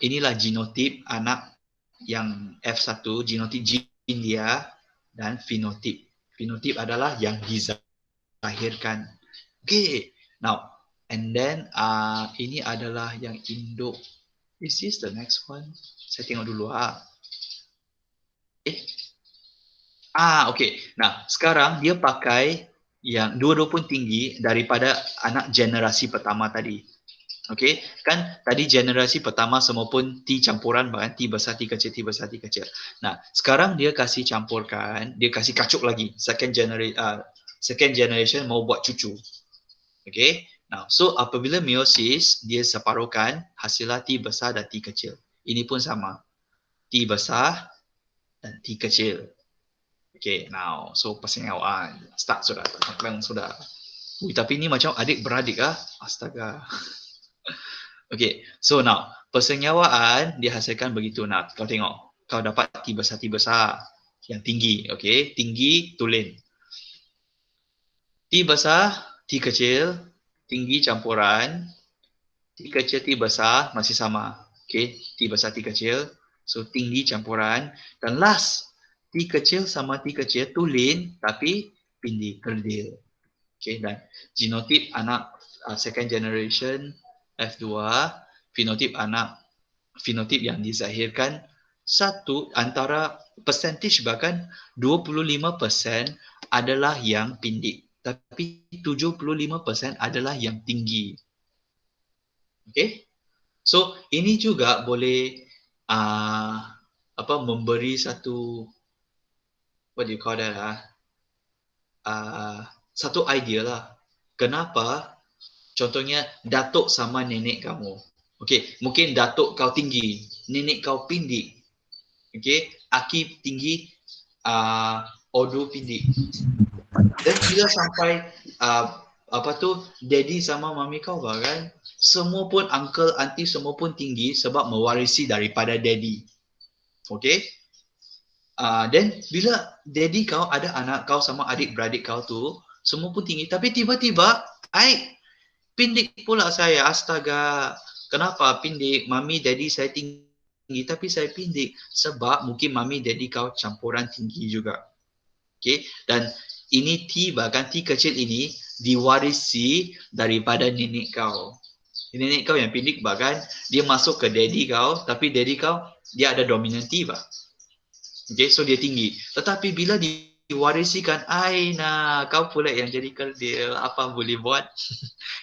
Inilah genotip anak yang F1, genotip gene dia dan fenotip. Fenotip adalah yang dizahirkan. Okay, now and then ini adalah yang induk. Is this the next one? Saya tengok dulu okay. Nah, sekarang dia pakai yang dua-dua pun tinggi daripada anak generasi pertama tadi. Okay, kan tadi generasi pertama semua pun T campuran bahkan T besar T kecil, T besar T kecil. Nah, sekarang dia kasih campurkan, dia kasih kacuk lagi. Second generation mau buat cucu. Okay, now so apabila meiosis dia separuhkan hasilnya T besar dan T kecil. Ini pun sama. T besar dan T kecil. Okay, now so persenyawaan start sudah, pelan sudah. Tapi ini macam adik-beradik astaga. Okay, so now persenyawaan dihasilkan begitu. Nah, kau tengok, kau dapat T besar yang tinggi, okay, tinggi tulen. T besar, T kecil, tinggi campuran, T kecil, T besar masih sama, okay, T besar, T kecil, so tinggi campuran, dan last T kecil sama T kecil tulen tapi pindik kerdil, okay, dan genotip anak second generation F2, fenotip yang dizahirkan satu antara percentage bahkan 25% adalah yang pindik tapi 75% adalah yang tinggi. Okay? So ini juga boleh memberi satu what do you call that satu idea lah. Kenapa contohnya datuk sama nenek kamu. Okey, mungkin datuk kau tinggi, nenek kau pindik. Okey, Akib tinggi, Odo pindik. Dan bila sampai daddy sama mami kau kan, semua pun uncle, auntie semua pun tinggi sebab mewarisi daripada daddy. Okay? Then bila daddy kau ada anak kau sama adik-beradik kau tu, semua pun tinggi. Tapi tiba-tiba, pindik pula saya. Astaga. Kenapa pindik? Mami, daddy saya tinggi. Tapi saya pindik. Sebab mungkin mami, daddy kau campuran tinggi juga. Okay? Dan ini T, bahkan T kecil ini diwarisi daripada nenek kau. Nenek kau yang pindik bahkan dia masuk ke daddy kau. Tapi daddy kau, dia ada dominant T bah. Okay, so dia tinggi. Tetapi bila diwarisikan, kau pula yang jadi kerdil. Apa boleh buat?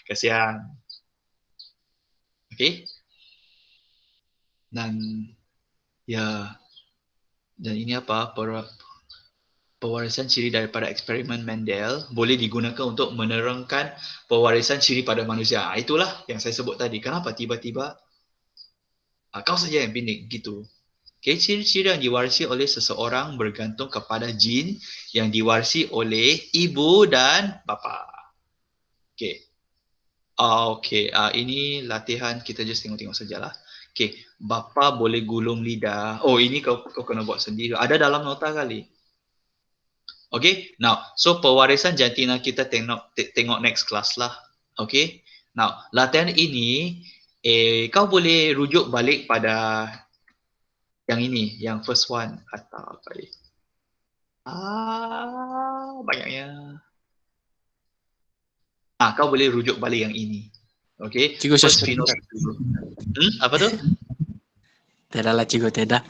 Kasihan. Okay. Dan ini apa? Pewarisan ciri daripada eksperimen Mendel boleh digunakan untuk menerangkan pewarisan ciri pada manusia. Itulah yang saya sebut tadi. Kenapa tiba-tiba kau saja yang pindik gitu? Okay, ciri-ciri yang diwarisi oleh seseorang bergantung kepada jin yang diwarisi oleh ibu dan bapa. Okay. Ini latihan, kita just tengok-tengok sajalah. Okay, bapa boleh gulung lidah. Oh, ini kau kena buat sendiri. Ada dalam nota kali. Okay, now, so pewarisan jantina kita tengok next class lah. Okay, now, latihan ini, kau boleh rujuk balik pada yang ini, yang first one atau apa ni? Banyaknya. Kau boleh rujuk balik yang ini. Okay. Cikgu saya phenotype dulu. Apa tu? Tidak lah cikgu, tidak.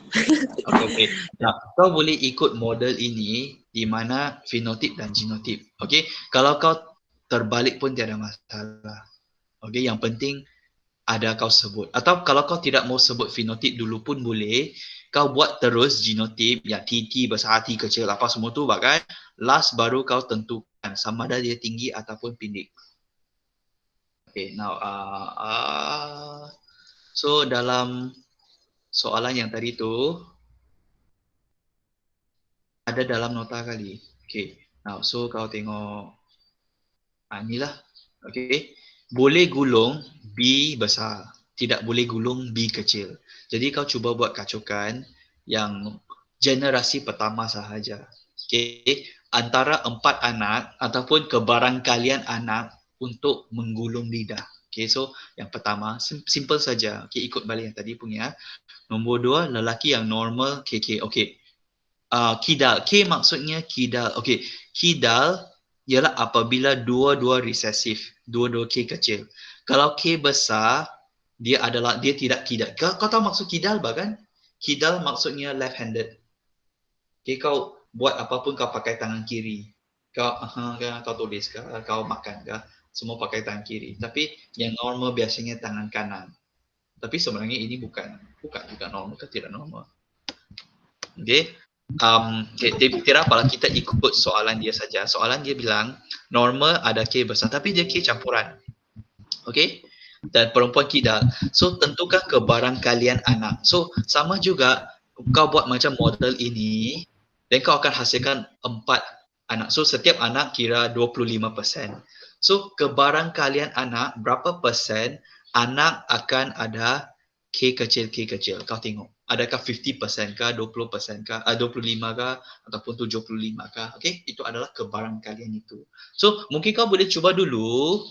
Okay. Nah, kau boleh ikut model ini di mana fenotip dan genotip. Okay. Kalau kau terbalik pun tiada masalah. Okay. Yang penting ada kau sebut. Atau kalau kau tidak mau sebut fenotip dulu pun boleh, kau buat terus genotip, ya TT besar, T kecil, apa semua tu bahkan. Last baru kau tentukan sama ada dia tinggi ataupun pendek. Okay, now so dalam soalan yang tadi tu ada dalam nota kali. Okay, now so kau tengok inilah. Okay. Boleh gulung B besar, tidak boleh gulung B kecil. Jadi kau cuba buat kacukan yang generasi pertama sahaja. Okay. Antara 4 anak ataupun kebarangkalian anak untuk menggulung lidah. Okay, so yang pertama, simple saja. Okay, ikut balik yang tadi punya. Nombor 2, lelaki yang normal, KK. Okay. Kidal. K maksudnya kidal. Okay, kidal ialah apabila dua-dua resesif, dua-dua K kecil. Kalau K besar, dia tidak kidal. Kau tahu maksud kidal bahkan? Kidal maksudnya left-handed. Okay, kau buat apapun kau pakai tangan kiri. Kau tulis ke, kau makan ke, semua pakai tangan kiri. Tapi yang normal biasanya tangan kanan. Tapi sebenarnya ini bukan juga normal ke tidak normal. Okay. Tidak apalah, kita ikut soalan dia saja. Soalan dia bilang normal ada K besar tapi dia K campuran. Okay. Dan perempuan kidal. So tentukan kebarangkalian anak. So sama juga kau buat macam model ini dan kau akan hasilkan 4 anak. So setiap anak kira 25%. So kebarangkalian anak berapa persen anak akan ada K kecil. Kau tengok. Adakah 50% kah, 20% kah, 25 kah, ataupun 75 kah? Okay, itu adalah kebarangkalian itu. So, mungkin kau boleh cuba dulu,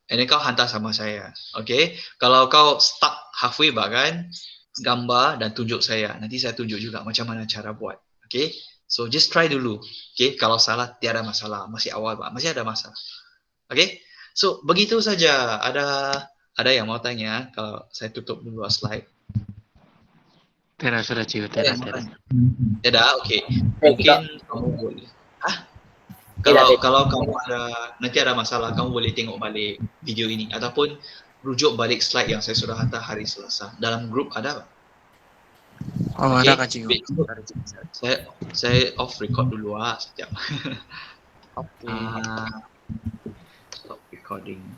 and then kau hantar sama saya. Okay, kalau kau stuck halfway bahkan, gambar dan tunjuk saya. Nanti saya tunjuk juga macam mana cara buat. Okay, so just try dulu. Okay, kalau salah tiada masalah. Masih awal, masih ada masa. Okay, so begitu saja. Ada yang mau tanya? Kalau saya tutup dulu slide. Tidak, sudah cikgu, tidak. Tidak, okey. Mungkin kamu boleh. Kalau kamu nanti ada masalah, kamu boleh tengok balik video ini ataupun rujuk balik slide yang saya sudah hantar hari Selasa. Dalam grup ada? Oh, okay. Ada kah cikgu? Saya off record dulu sekejap. Okay. Stop recording.